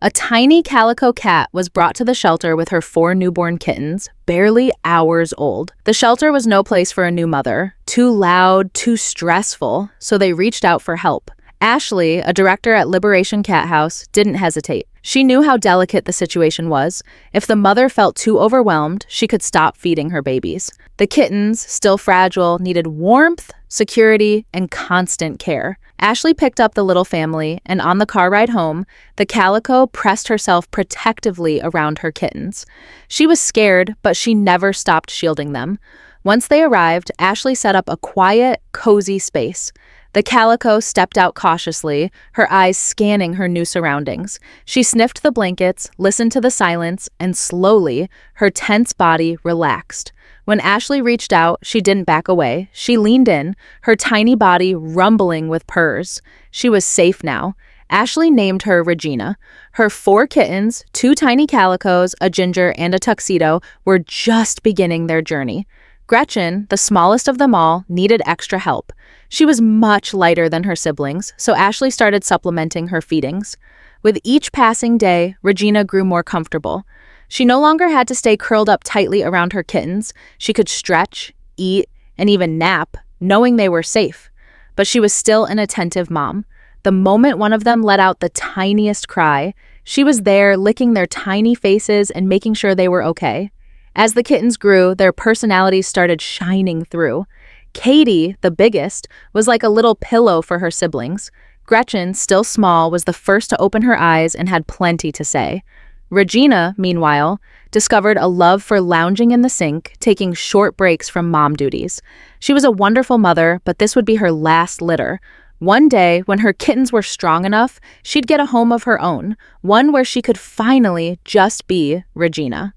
A tiny calico cat was brought to the shelter with her 4 newborn kittens, barely hours old. The shelter was no place for a new mother. Too loud, too stressful, so they reached out for help. Ashley, a director at Liberation Cat House, didn't hesitate. She knew how delicate the situation was. If the mother felt too overwhelmed, she could stop feeding her babies. The kittens, still fragile, needed warmth, security, and constant care. Ashley picked up the little family, and on the car ride home, the calico pressed herself protectively around her kittens. She was scared, but she never stopped shielding them. Once they arrived, Ashley set up a quiet, cozy space. The calico stepped out cautiously, her eyes scanning her new surroundings. She sniffed the blankets, listened to the silence, and slowly, her tense body relaxed. When Ashley reached out, she didn't back away. She leaned in, her tiny body rumbling with purrs. She was safe now. Ashley named her Regina. Her 4 kittens, 2 tiny calicos, a ginger, and a tuxedo, were just beginning their journey. Gretchen, the smallest of them all, needed extra help. She was much lighter than her siblings, so Ashley started supplementing her feedings. With each passing day, Regina grew more comfortable. She no longer had to stay curled up tightly around her kittens. She could stretch, eat, and even nap, knowing they were safe. But she was still an attentive mom. The moment one of them let out the tiniest cry, she was there licking their tiny faces and making sure they were okay. As the kittens grew, their personalities started shining through. Katie, the biggest, was like a little pillow for her siblings. Gretchen, still small, was the first to open her eyes and had plenty to say. Regina, meanwhile, discovered a love for lounging in the sink, taking short breaks from mom duties. She was a wonderful mother, but this would be her last litter. One day, when her kittens were strong enough, she'd get a home of her own, one where she could finally just be Regina.